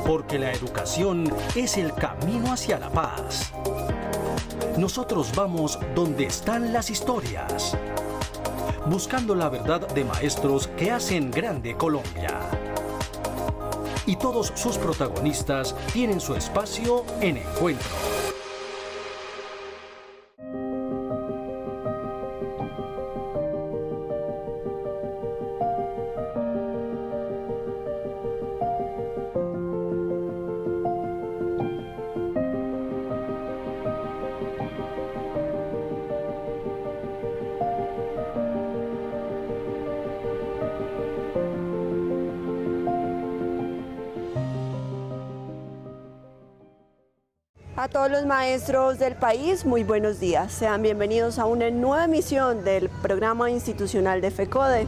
porque la educación es el camino hacia la paz. Nosotros vamos donde están las historias, buscando la verdad de maestros que hacen grande Colombia. Y todos sus protagonistas tienen su espacio en Encuentro. A todos los maestros del país, muy buenos días. Sean bienvenidos a una nueva emisión del programa institucional de FECODE.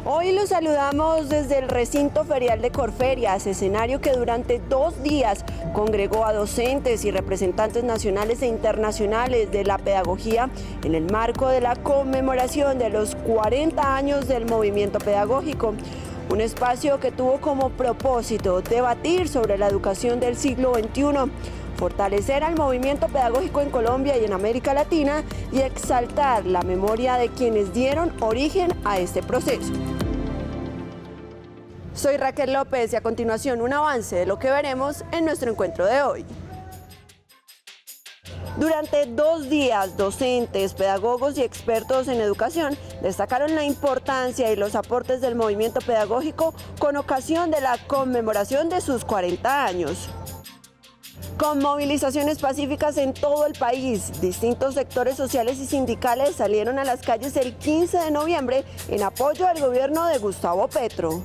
Hoy los saludamos desde el recinto ferial de Corferias, escenario que durante 2 días congregó a docentes y representantes nacionales e internacionales de la pedagogía en el marco de la conmemoración de los 40 años del movimiento pedagógico. Un espacio que tuvo como propósito debatir sobre la educación del siglo XXI, fortalecer al movimiento pedagógico en Colombia y en América Latina y exaltar la memoria de quienes dieron origen a este proceso. Soy Raquel López y a continuación un avance de lo que veremos en nuestro encuentro de hoy. Durante 2 días, docentes, pedagogos y expertos en educación destacaron la importancia y los aportes del movimiento pedagógico con ocasión de la conmemoración de sus 40 años. Con movilizaciones pacíficas en todo el país, distintos sectores sociales y sindicales salieron a las calles el 15 de noviembre en apoyo al gobierno de Gustavo Petro.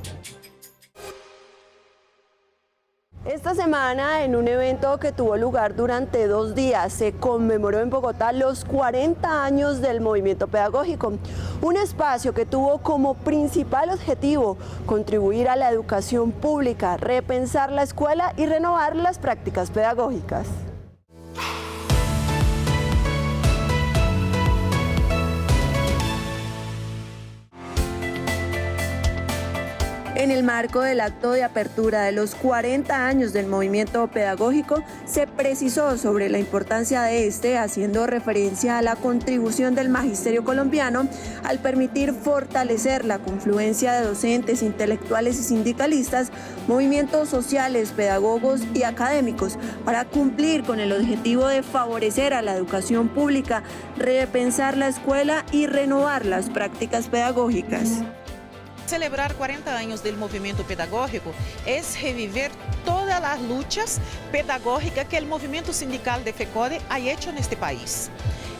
Esta semana, en un evento que tuvo lugar durante 2 días, se conmemoró en Bogotá los 40 años del movimiento pedagógico, un espacio que tuvo como principal objetivo contribuir a la educación pública, repensar la escuela y renovar las prácticas pedagógicas. En el marco del acto de apertura de los 40 años del movimiento pedagógico, se precisó sobre la importancia de este, haciendo referencia a la contribución del magisterio colombiano al permitir fortalecer la confluencia de docentes, intelectuales y sindicalistas, movimientos sociales, pedagogos y académicos, para cumplir con el objetivo de favorecer a la educación pública, repensar la escuela y renovar las prácticas pedagógicas. Celebrar 40 años del movimiento pedagógico es revivir todas las luchas pedagógicas que el movimiento sindical de FECODE ha hecho en este país.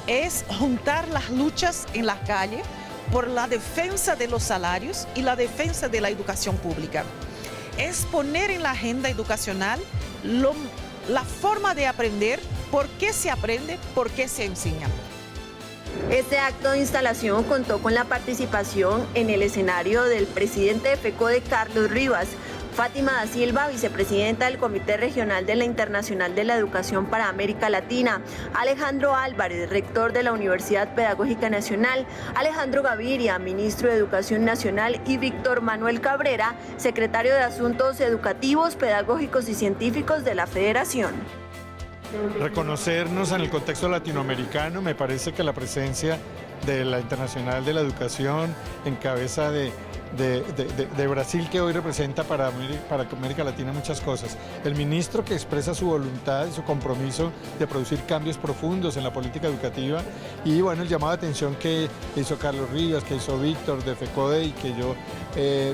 Es juntar las luchas en la calle por la defensa de los salarios y la defensa de la educación pública. Es poner en la agenda educacional la forma de aprender, por qué se aprende, por qué se enseña. Este acto de instalación contó con la participación en el escenario del presidente de FECODE, Carlos Rivas, Fátima da Silva, vicepresidenta del Comité Regional de la Internacional de la Educación para América Latina, Alejandro Álvarez, rector de la Universidad Pedagógica Nacional, Alejandro Gaviria, ministro de Educación Nacional, y Víctor Manuel Cabrera, secretario de Asuntos Educativos, Pedagógicos y Científicos de la Federación. Reconocernos en el contexto latinoamericano, me parece que la presencia de la Internacional de la Educación en cabeza de Brasil, que hoy representa para América Latina muchas cosas. El ministro que expresa su voluntad y su compromiso de producir cambios profundos en la política educativa, y bueno, el llamado de atención que hizo Carlos Rivas, que hizo Víctor de FECODE y que yo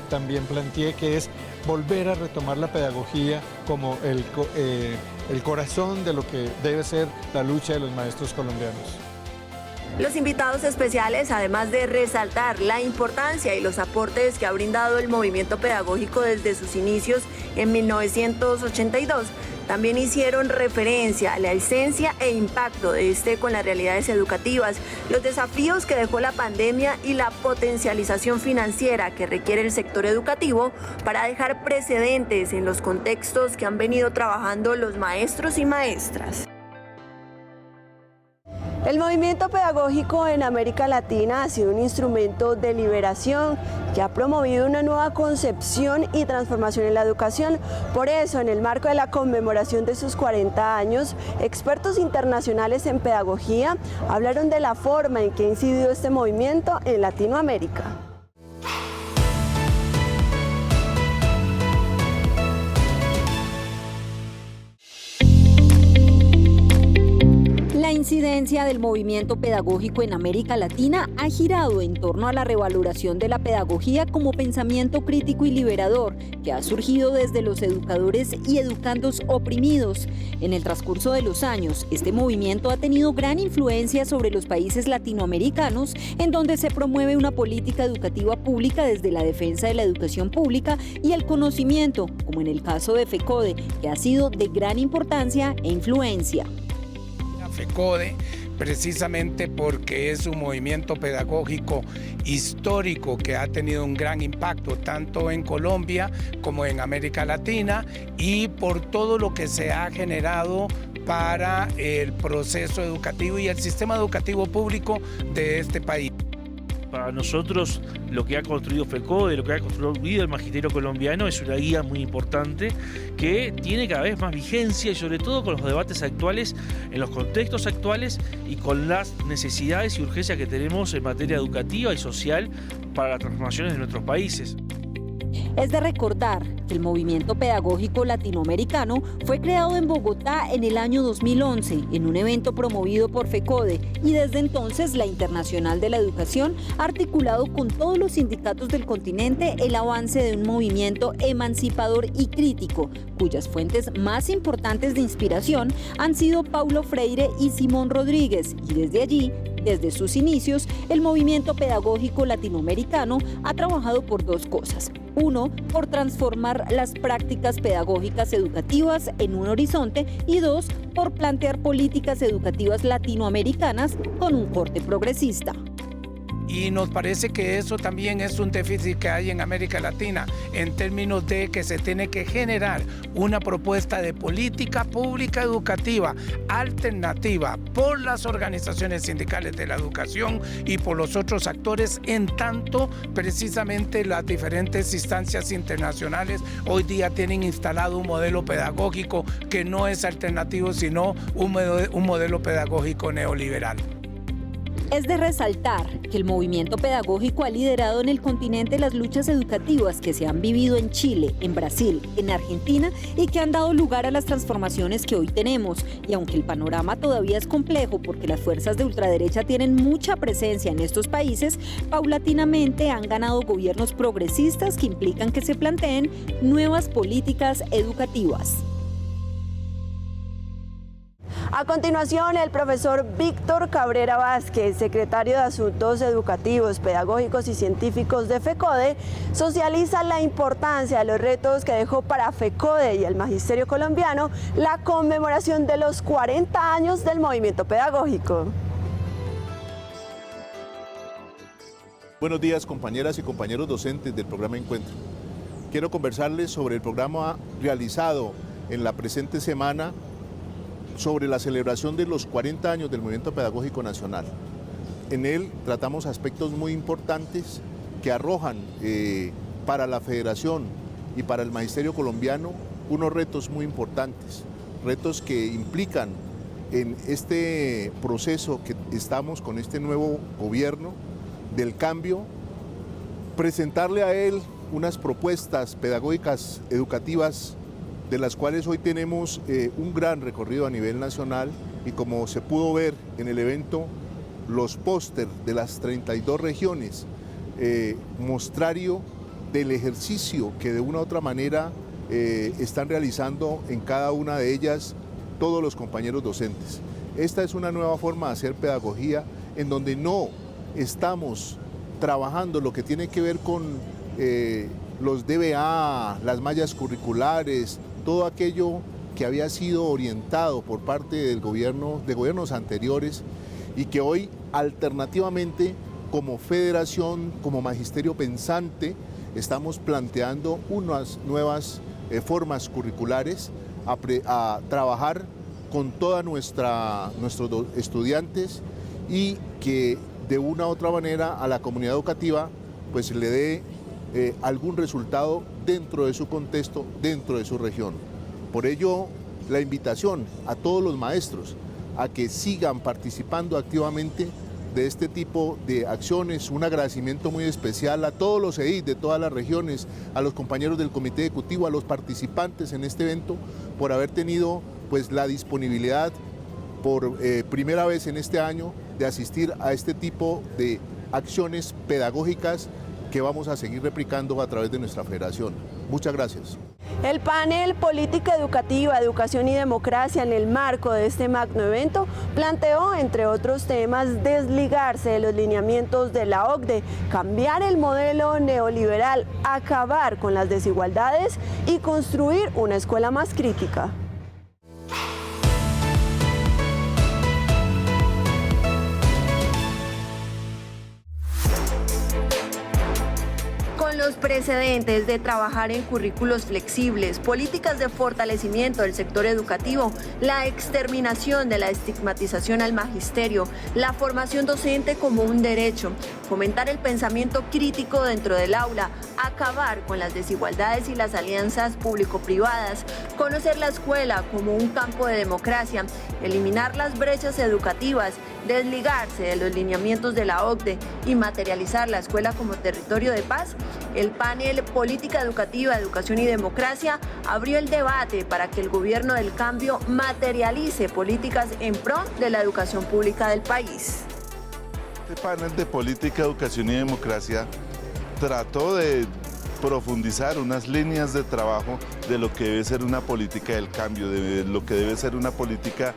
también planteé, que es volver a retomar la pedagogía como el corazón de lo que debe ser la lucha de los maestros colombianos. Los invitados especiales, además de resaltar la importancia y los aportes que ha brindado el movimiento pedagógico desde sus inicios en 1982, también hicieron referencia a la esencia e impacto de este con las realidades educativas, los desafíos que dejó la pandemia y la potencialización financiera que requiere el sector educativo para dejar precedentes en los contextos que han venido trabajando los maestros y maestras. El movimiento pedagógico en América Latina ha sido un instrumento de liberación que ha promovido una nueva concepción y transformación en la educación. Por eso, en el marco de la conmemoración de sus 40 años, expertos internacionales en pedagogía hablaron de la forma en que ha incidido este movimiento en Latinoamérica. La incidencia del movimiento pedagógico en América Latina ha girado en torno a la revaloración de la pedagogía como pensamiento crítico y liberador, que ha surgido desde los educadores y educandos oprimidos. En el transcurso de los años, este movimiento ha tenido gran influencia sobre los países latinoamericanos, en donde se promueve una política educativa pública desde la defensa de la educación pública y el conocimiento, como en el caso de FECODE, que ha sido de gran importancia e influencia. FECODE, precisamente porque es un movimiento pedagógico histórico que ha tenido un gran impacto tanto en Colombia como en América Latina, y por todo lo que se ha generado para el proceso educativo y el sistema educativo público de este país. Para nosotros, lo que ha construido FECODE, lo que ha construido el magisterio colombiano es una guía muy importante que tiene cada vez más vigencia, y sobre todo con los debates actuales, en los contextos actuales y con las necesidades y urgencias que tenemos en materia educativa y social para las transformaciones de nuestros países. Es de recordar que el movimiento pedagógico latinoamericano fue creado en Bogotá en el año 2011 en un evento promovido por FECODE, y desde entonces la Internacional de la Educación ha articulado con todos los sindicatos del continente el avance de un movimiento emancipador y crítico, cuyas fuentes más importantes de inspiración han sido Paulo Freire y Simón Rodríguez, y desde allí, desde sus inicios, el movimiento pedagógico latinoamericano ha trabajado por dos cosas. Uno, por transformar las prácticas pedagógicas educativas en un horizonte, y dos, por plantear políticas educativas latinoamericanas con un corte progresista. Y nos parece que eso también es un déficit que hay en América Latina, en términos de que se tiene que generar una propuesta de política pública educativa alternativa por las organizaciones sindicales de la educación y por los otros actores, en tanto precisamente las diferentes instancias internacionales hoy día tienen instalado un modelo pedagógico que no es alternativo, sino un modelo pedagógico neoliberal. Es de resaltar que el movimiento pedagógico ha liderado en el continente las luchas educativas que se han vivido en Chile, en Brasil, en Argentina, y que han dado lugar a las transformaciones que hoy tenemos. Y aunque el panorama todavía es complejo porque las fuerzas de ultraderecha tienen mucha presencia en estos países, paulatinamente han ganado gobiernos progresistas que implican que se planteen nuevas políticas educativas. A continuación, el profesor Víctor Cabrera Vázquez, secretario de Asuntos Educativos, Pedagógicos y Científicos de FECODE, socializa la importancia de los retos que dejó para FECODE y el magisterio colombiano la conmemoración de los 40 años del movimiento pedagógico. Buenos días, compañeras y compañeros docentes del programa Encuentro. Quiero conversarles sobre el programa realizado en la presente semana sobre la celebración de los 40 años del Movimiento Pedagógico Nacional. En él tratamos aspectos muy importantes que arrojan para la Federación y para el Magisterio colombiano unos retos muy importantes, retos que implican en este proceso que estamos con este nuevo gobierno del cambio, presentarle a él unas propuestas pedagógicas educativas de las cuales hoy tenemos un gran recorrido a nivel nacional, y como se pudo ver en el evento, los póster de las 32 regiones, mostrario del ejercicio que de una u otra manera están realizando en cada una de ellas todos los compañeros docentes. Esta es una nueva forma de hacer pedagogía en donde no estamos trabajando lo que tiene que ver con los DBA, las mallas curriculares, todo aquello que había sido orientado por parte del gobierno, de gobiernos anteriores, y que hoy alternativamente como federación, como magisterio pensante, estamos planteando unas nuevas formas curriculares a trabajar con todos nuestros estudiantes y que de una u otra manera a la comunidad educativa pues le dé algún resultado dentro de su contexto, dentro de su región. Por ello, la invitación a todos los maestros a que sigan participando activamente de este tipo de acciones, un agradecimiento muy especial a todos los EID de todas las regiones, a los compañeros del comité ejecutivo, a los participantes en este evento, por haber tenido pues la disponibilidad por primera vez en este año de asistir a este tipo de acciones pedagógicas que vamos a seguir replicando a través de nuestra federación. Muchas gracias. El panel Política Educativa, Educación y Democracia en el marco de este magno evento planteó, entre otros temas, desligarse de los lineamientos de la OCDE, cambiar el modelo neoliberal, acabar con las desigualdades y construir una escuela más crítica. Los precedentes de trabajar en currículos flexibles, políticas de fortalecimiento del sector educativo, la exterminación de la estigmatización al magisterio, la formación docente como un derecho, fomentar el pensamiento crítico dentro del aula, acabar con las desigualdades y las alianzas público-privadas, conocer la escuela como un campo de democracia, eliminar las brechas educativas, desligarse de los lineamientos de la OCDE y materializar la escuela como territorio de paz. El panel Política Educativa, Educación y Democracia abrió el debate para que el gobierno del cambio materialice políticas en pro de la educación pública del país. Este panel de Política, Educación y Democracia trató de profundizar unas líneas de trabajo de lo que debe ser una política del cambio, de lo que debe ser una política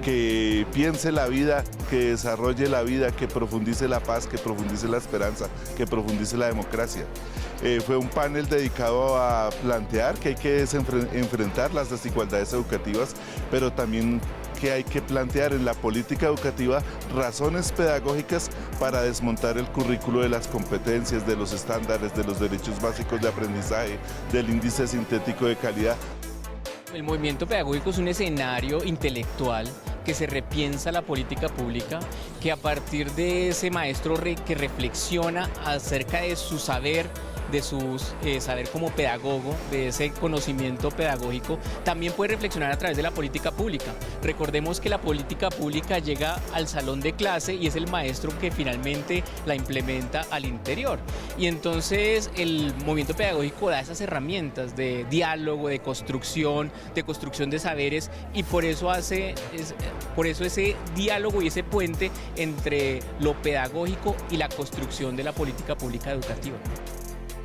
que piense la vida, que desarrolle la vida, que profundice la paz, que profundice la esperanza, que profundice la democracia. Fue un panel dedicado a plantear que hay que enfrentar las desigualdades educativas, pero también que hay que plantear en la política educativa razones pedagógicas para desmontar el currículo de las competencias, de los estándares, de los derechos básicos de aprendizaje, del índice sintético de calidad. El movimiento pedagógico es un escenario intelectual que se repiensa la política pública, que a partir de ese maestro que reflexiona acerca de su saber, de su saber como pedagogo, de ese conocimiento pedagógico, también puede reflexionar a través de la política pública. Recordemos que la política pública llega al salón de clase y es el maestro que finalmente la implementa al interior. Y entonces el movimiento pedagógico da esas herramientas de diálogo, de construcción de saberes, y por eso ese diálogo y ese puente entre lo pedagógico y la construcción de la política pública educativa.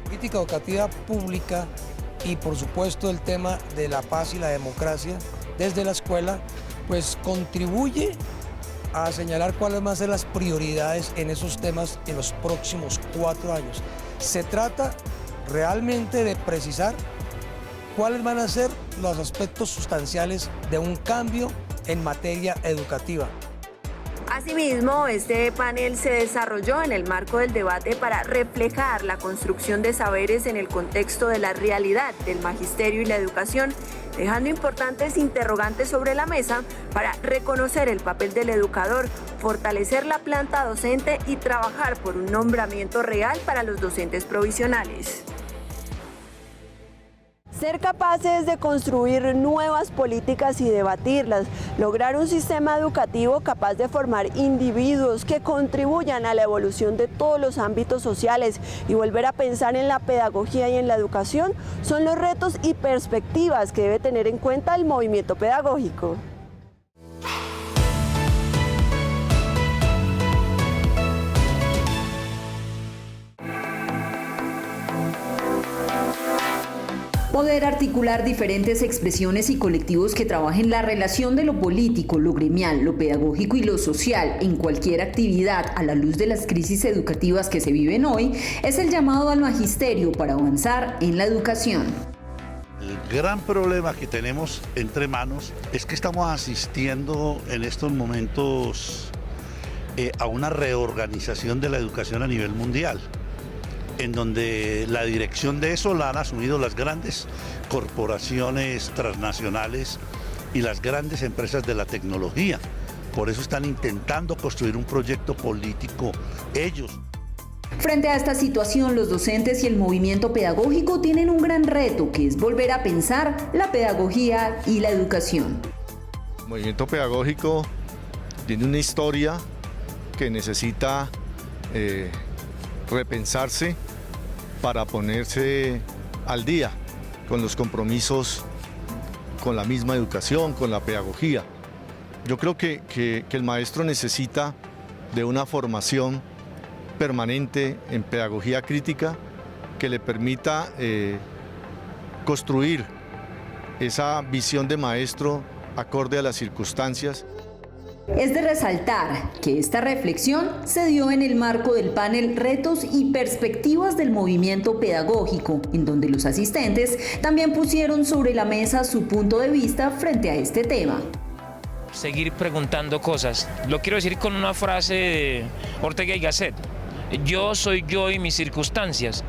Política educativa pública y por supuesto el tema de la paz y la democracia desde la escuela, pues contribuye a señalar cuáles van a ser las prioridades en esos temas en los próximos 4 años. Se trata realmente de precisar cuáles van a ser los aspectos sustanciales de un cambio en materia educativa. Asimismo, este panel se desarrolló en el marco del debate para reflejar la construcción de saberes en el contexto de la realidad del magisterio y la educación, dejando importantes interrogantes sobre la mesa para reconocer el papel del educador, fortalecer la planta docente y trabajar por un nombramiento real para los docentes provisionales. Ser capaces de construir nuevas políticas y debatirlas, lograr un sistema educativo capaz de formar individuos que contribuyan a la evolución de todos los ámbitos sociales y volver a pensar en la pedagogía y en la educación son los retos y perspectivas que debe tener en cuenta el movimiento pedagógico. Poder articular diferentes expresiones y colectivos que trabajen la relación de lo político, lo gremial, lo pedagógico y lo social en cualquier actividad a la luz de las crisis educativas que se viven hoy es el llamado al magisterio para avanzar en la educación. El gran problema que tenemos entre manos es que estamos asistiendo en estos momentos a una reorganización de la educación a nivel mundial, en donde la dirección de eso la han asumido las grandes corporaciones transnacionales y las grandes empresas de la tecnología. Por eso están intentando construir un proyecto político ellos. Frente a esta situación, los docentes y el movimiento pedagógico tienen un gran reto, que es volver a pensar la pedagogía y la educación. El movimiento pedagógico tiene una historia que necesita repensarse para ponerse al día con los compromisos con la misma educación, con la pedagogía. Yo creo que el maestro necesita de una formación permanente en pedagogía crítica que le permita construir esa visión de maestro acorde a las circunstancias. Es de resaltar que esta reflexión se dio en el marco del panel Retos y Perspectivas del Movimiento Pedagógico, en donde los asistentes también pusieron sobre la mesa su punto de vista frente a este tema. Seguir preguntando cosas. Lo quiero decir con una frase de Ortega y Gasset. Yo soy yo y mis circunstancias,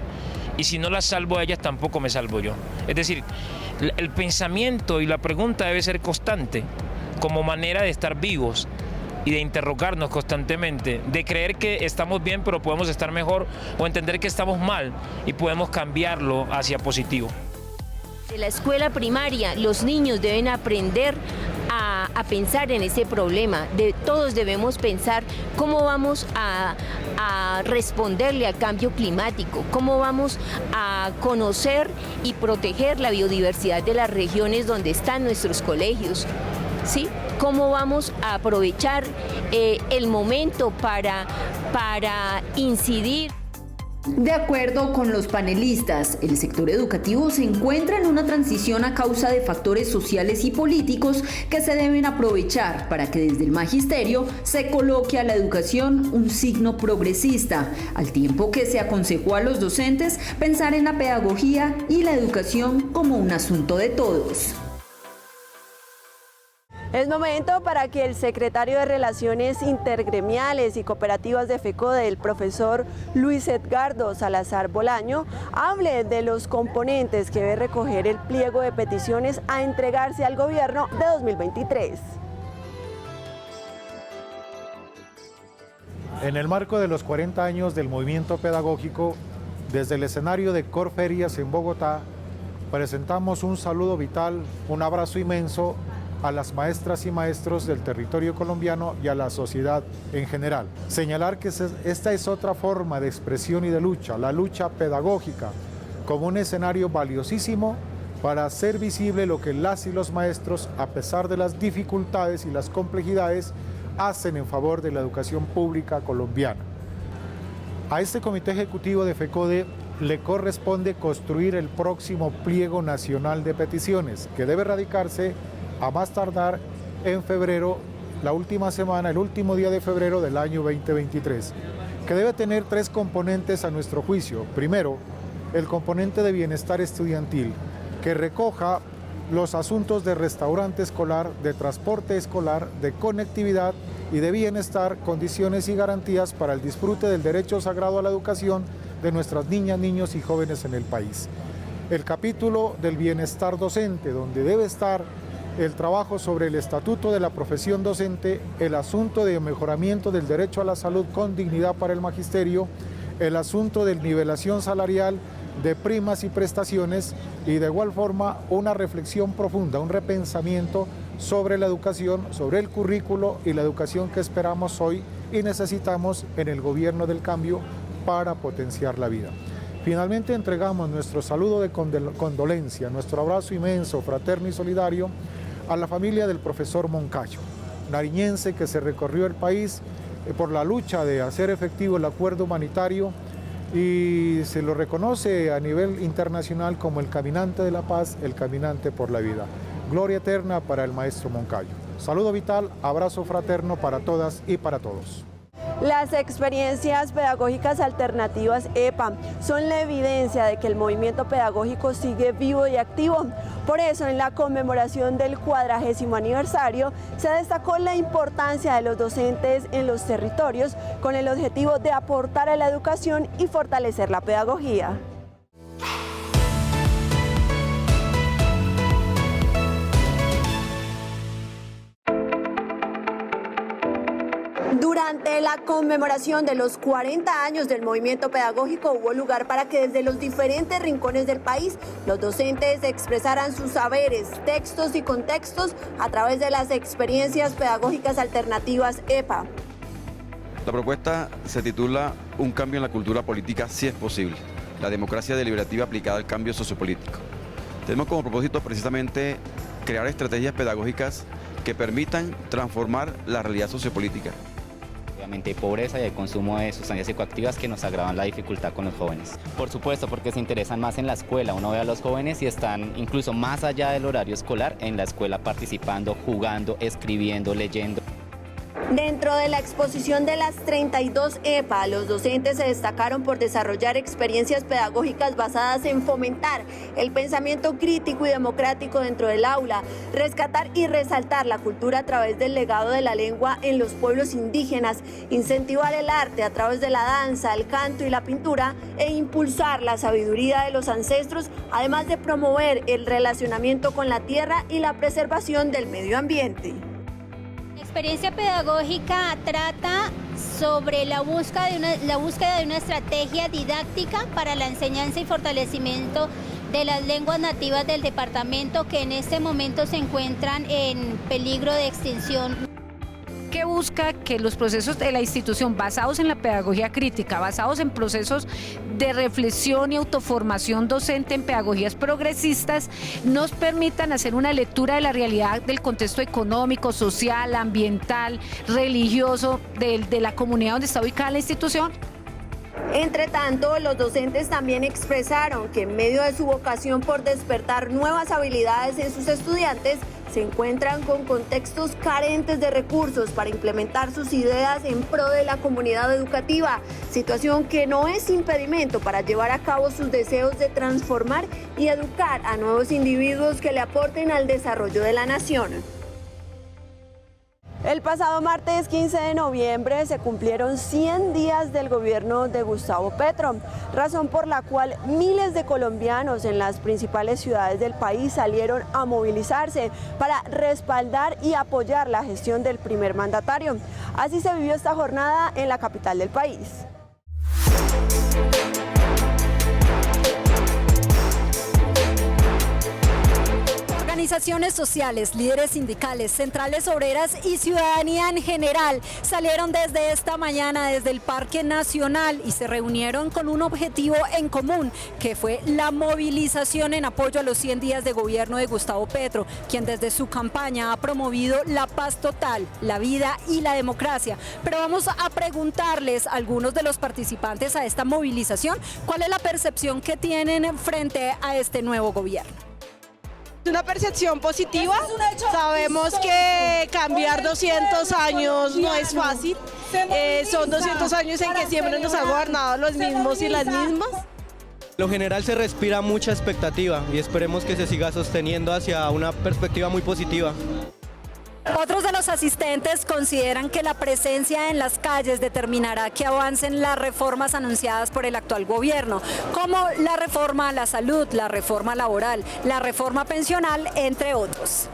y si no las salvo a ellas, tampoco me salvo yo. Es decir, el pensamiento y la pregunta debe ser constante, como manera de estar vivos y de interrogarnos constantemente, de creer que estamos bien pero podemos estar mejor, o entender que estamos mal y podemos cambiarlo hacia positivo. De la escuela primaria, los niños deben aprender a pensar en ese problema. Todos debemos pensar cómo vamos a responderle al cambio climático, cómo vamos a conocer y proteger la biodiversidad de las regiones donde están nuestros colegios, ¿sí? Cómo vamos a aprovechar el momento para incidir. De acuerdo con los panelistas, el sector educativo se encuentra en una transición a causa de factores sociales y políticos que se deben aprovechar para que desde el magisterio se coloque a la educación un signo progresista, al tiempo que se aconsejó a los docentes pensar en la pedagogía y la educación como un asunto de todos. Es momento para que el secretario de Relaciones Intergremiales y Cooperativas de FECODE, el profesor Luis Edgardo Salazar Bolaño, hable de los componentes que debe recoger el pliego de peticiones a entregarse al gobierno de 2023. En el marco de los 40 años del movimiento pedagógico, desde el escenario de Corferias en Bogotá, presentamos un saludo vital, un abrazo inmenso a las maestras y maestros del territorio colombiano y a la sociedad en general. Señalar que esta es otra forma de expresión y de lucha, la lucha pedagógica, como un escenario valiosísimo para hacer visible lo que las y los maestros, a pesar de las dificultades y las complejidades, hacen en favor de la educación pública colombiana. A este comité ejecutivo de FECODE le corresponde construir el próximo pliego nacional de peticiones, que debe radicarse a más tardar en febrero, la última semana, el último día de febrero del año 2023, que debe tener tres componentes a nuestro juicio. Primero, el componente de bienestar estudiantil, que recoja los asuntos de restaurante escolar, de transporte escolar, de conectividad y de bienestar, condiciones y garantías para el disfrute del derecho sagrado a la educación de nuestras niñas, niños y jóvenes en el país. El capítulo del bienestar docente, donde debe estar el trabajo sobre el estatuto de la profesión docente, el asunto de mejoramiento del derecho a la salud con dignidad para el magisterio, el asunto de nivelación salarial, de primas y prestaciones, y de igual forma una reflexión profunda, un repensamiento sobre la educación, sobre el currículo y la educación que esperamos hoy y necesitamos en el gobierno del cambio para potenciar la vida. Finalmente entregamos nuestro saludo de condolencia, nuestro abrazo inmenso, fraterno y solidario a la familia del profesor Moncayo, nariñense que se recorrió el país por la lucha de hacer efectivo el acuerdo humanitario y se lo reconoce a nivel internacional como el caminante de la paz, el caminante por la vida. Gloria eterna para el maestro Moncayo. Saludo vital, abrazo fraterno para todas y para todos. Las experiencias pedagógicas alternativas EPA son la evidencia de que el movimiento pedagógico sigue vivo y activo. Por eso, en la conmemoración del 40º aniversario, se destacó la importancia de los docentes en los territorios con el objetivo de aportar a la educación y fortalecer la pedagogía. la conmemoración de los 40 años del movimiento pedagógico hubo lugar para que desde los diferentes rincones del país los docentes expresaran sus saberes, textos y contextos a través de las experiencias pedagógicas alternativas EPA. La propuesta se titula Un cambio en la cultura política si es posible, la democracia deliberativa aplicada al cambio sociopolítico. Tenemos como propósito precisamente crear estrategias pedagógicas que permitan transformar la realidad sociopolítica. Obviamente hay pobreza y hay consumo de sustancias psicoactivas que nos agravan la dificultad con los jóvenes. Por supuesto, porque se interesan más en la escuela. Uno ve a los jóvenes y están incluso más allá del horario escolar en la escuela participando, jugando, escribiendo, leyendo. Dentro de la exposición de las 32 EPA, los docentes se destacaron por desarrollar experiencias pedagógicas basadas en fomentar el pensamiento crítico y democrático dentro del aula, rescatar y resaltar la cultura a través del legado de la lengua en los pueblos indígenas, incentivar el arte a través de la danza, el canto y la pintura e impulsar la sabiduría de los ancestros, además de promover el relacionamiento con la tierra y la preservación del medio ambiente. La experiencia pedagógica trata sobre la búsqueda de una estrategia didáctica para la enseñanza y fortalecimiento de las lenguas nativas del departamento que en este momento se encuentran en peligro de extinción. Que busca que los procesos de la institución basados en la pedagogía crítica, basados en procesos de reflexión y autoformación docente en pedagogías progresistas, nos permitan hacer una lectura de la realidad del contexto económico, social, ambiental, religioso de la comunidad donde está ubicada la institución. Entre tanto, los docentes también expresaron que en medio de su vocación por despertar nuevas habilidades en sus estudiantes, se encuentran con contextos carentes de recursos para implementar sus ideas en pro de la comunidad educativa, situación que no es impedimento para llevar a cabo sus deseos de transformar y educar a nuevos individuos que le aporten al desarrollo de la nación. El pasado martes 15 de noviembre se cumplieron 100 días del gobierno de Gustavo Petro, razón por la cual miles de colombianos en las principales ciudades del país salieron a movilizarse para respaldar y apoyar la gestión del primer mandatario. Así se vivió esta jornada en la capital del país. Organizaciones sociales, líderes sindicales, centrales obreras y ciudadanía en general salieron desde esta mañana desde el Parque Nacional y se reunieron con un objetivo en común, que fue la movilización en apoyo a los 100 días de gobierno de Gustavo Petro, quien desde su campaña ha promovido la paz total, la vida y la democracia. Pero vamos a preguntarles a algunos de los participantes a esta movilización cuál es la percepción que tienen frente a este nuevo gobierno. Es una percepción positiva, sabemos que cambiar 200 años no es fácil, son 200 años en que siempre nos han gobernado los mismos y las mismas. En lo general se respira mucha expectativa y esperemos que se siga sosteniendo hacia una perspectiva muy positiva. Otros de los asistentes consideran que la presencia en las calles determinará que avancen las reformas anunciadas por el actual gobierno, como la reforma a la salud, la reforma laboral, la reforma pensional, entre otros.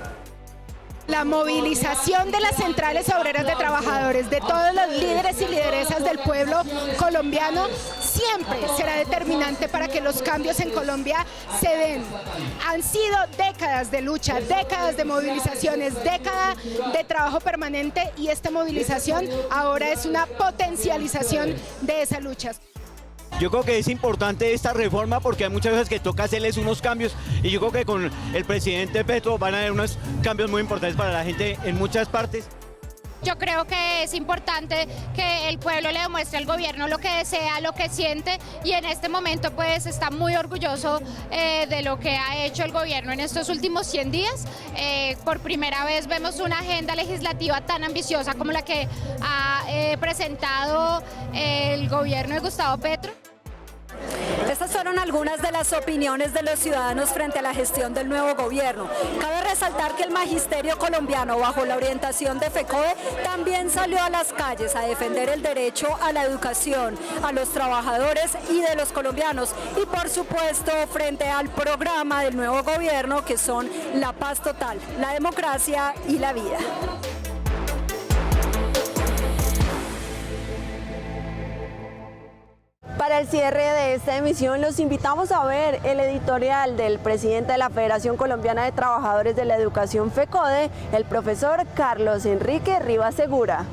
La movilización de las centrales obreras de trabajadores, de todos los líderes y lideresas del pueblo colombiano, siempre será determinante para que los cambios en Colombia se den. Han sido décadas de lucha, décadas de movilizaciones, décadas de trabajo permanente y esta movilización ahora es una potencialización de esas luchas. Yo creo que es importante esta reforma porque hay muchas veces que toca hacerles unos cambios y yo creo que con el presidente Petro van a haber unos cambios muy importantes para la gente en muchas partes. Yo creo que es importante que el pueblo le demuestre al gobierno lo que desea, lo que siente y en este momento pues está muy orgulloso de lo que ha hecho el gobierno en estos últimos 100 días. Por primera vez vemos una agenda legislativa tan ambiciosa como la que ha presentado el gobierno de Gustavo Petro. Estas fueron algunas de las opiniones de los ciudadanos frente a la gestión del nuevo gobierno. Cabe resaltar que el magisterio colombiano, bajo la orientación de FECODE, también salió a las calles a defender el derecho a la educación, a los trabajadores y de los colombianos. Y por supuesto, frente al programa del nuevo gobierno, que son la paz total, la democracia y la vida. Para el cierre de esta emisión los invitamos a ver el editorial del presidente de la Federación Colombiana de Trabajadores de la Educación FECODE, el profesor Carlos Enrique Rivas Segura.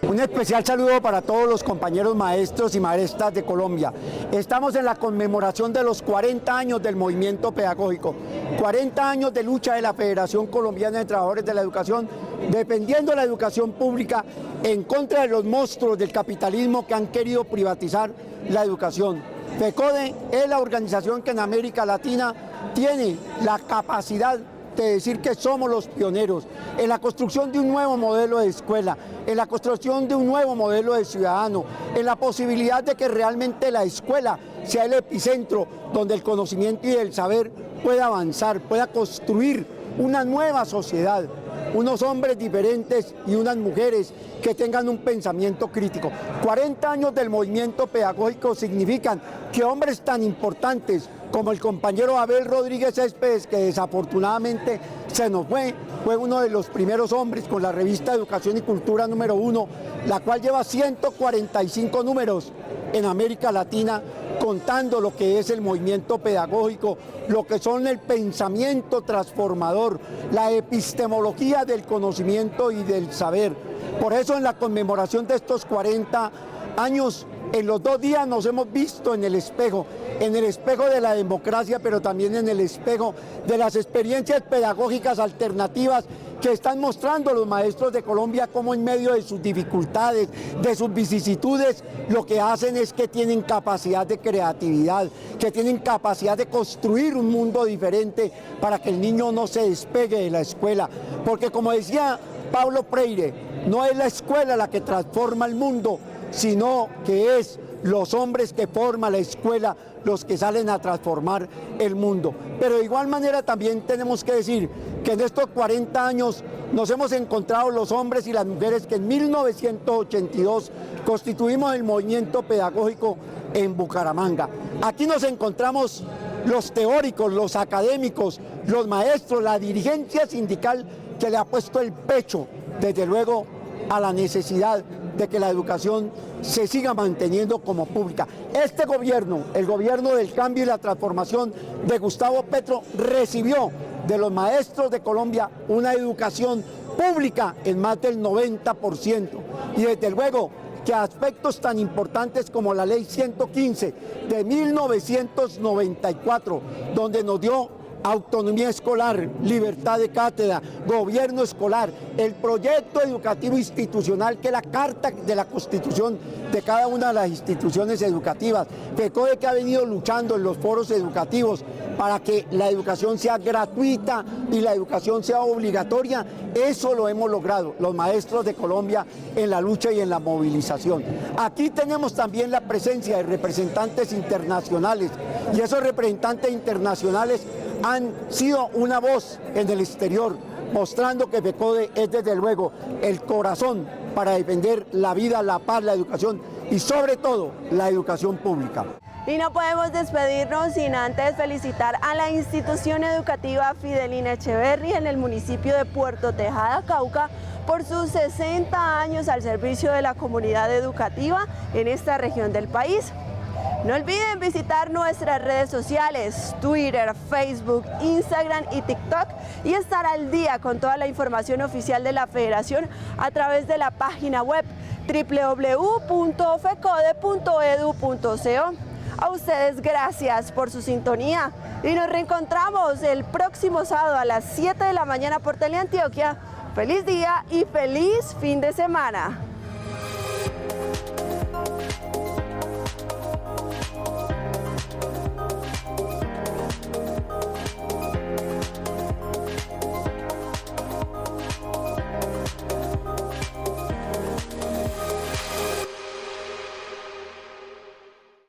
Un especial saludo para todos los compañeros maestros y maestras de Colombia. Estamos en la conmemoración de los 40 años del movimiento pedagógico, 40 años de lucha de la Federación Colombiana de Trabajadores de la Educación, defendiendo la educación pública en contra de los monstruos del capitalismo que han querido privatizar la educación. FECODE es la organización que en América Latina tiene la capacidad de decir que somos los pioneros en la construcción de un nuevo modelo de escuela, en la construcción de un nuevo modelo de ciudadano, en la posibilidad de que realmente la escuela sea el epicentro donde el conocimiento y el saber pueda avanzar, pueda construir una nueva sociedad, unos hombres diferentes y unas mujeres que tengan un pensamiento crítico. 40 años del movimiento pedagógico significan que hombres tan importantes como el compañero Abel Rodríguez Céspedes, que desafortunadamente se nos fue uno de los primeros hombres con la revista Educación y Cultura número 1, la cual lleva 145 números en América Latina, contando lo que es el movimiento pedagógico, lo que son el pensamiento transformador, la epistemología del conocimiento y del saber. Por eso en la conmemoración de estos 40 años, en los 2 días nos hemos visto en el espejo de la democracia, pero también en el espejo de las experiencias pedagógicas alternativas que están mostrando los maestros de Colombia, cómo en medio de sus dificultades, de sus vicisitudes, lo que hacen es que tienen capacidad de creatividad, que tienen capacidad de construir un mundo diferente para que el niño no se despegue de la escuela. Porque como decía Paulo Freire, no es la escuela la que transforma el mundo, sino que es los hombres que forman la escuela los que salen a transformar el mundo. Pero de igual manera también tenemos que decir que en estos 40 años nos hemos encontrado los hombres y las mujeres que en 1982 constituimos el movimiento pedagógico en Bucaramanga. Aquí nos encontramos los teóricos, los académicos, los maestros, la dirigencia sindical que le ha puesto el pecho, desde luego, a la necesidad de que la educación se siga manteniendo como pública. Este gobierno, el gobierno del cambio y la transformación de Gustavo Petro, recibió de los maestros de Colombia una educación pública en más del 90%. Y desde luego que aspectos tan importantes como la Ley 115 de 1994, donde nos dio autonomía escolar, libertad de cátedra, gobierno escolar, el proyecto educativo institucional que es la carta de la Constitución de cada una de las instituciones educativas, FECODE que ha venido luchando en los foros educativos para que la educación sea gratuita y la educación sea obligatoria. Eso lo hemos logrado los maestros de Colombia en la lucha y en la movilización. Aquí tenemos también la presencia de representantes internacionales, y esos representantes internacionales han sido una voz en el exterior, mostrando que FECODE es desde luego el corazón para defender la vida, la paz, la educación y sobre todo la educación pública. Y no podemos despedirnos sin antes felicitar a la institución educativa Fidelina Echeverry en el municipio de Puerto Tejada, Cauca, por sus 60 años al servicio de la comunidad educativa en esta región del país. No olviden visitar nuestras redes sociales, Twitter, Facebook, Instagram y TikTok, y estar al día con toda la información oficial de la Federación a través de la página web www.fecode.edu.co. A ustedes gracias por su sintonía y nos reencontramos el próximo sábado a las 7 de la mañana por Teleantioquia. Feliz día y feliz fin de semana.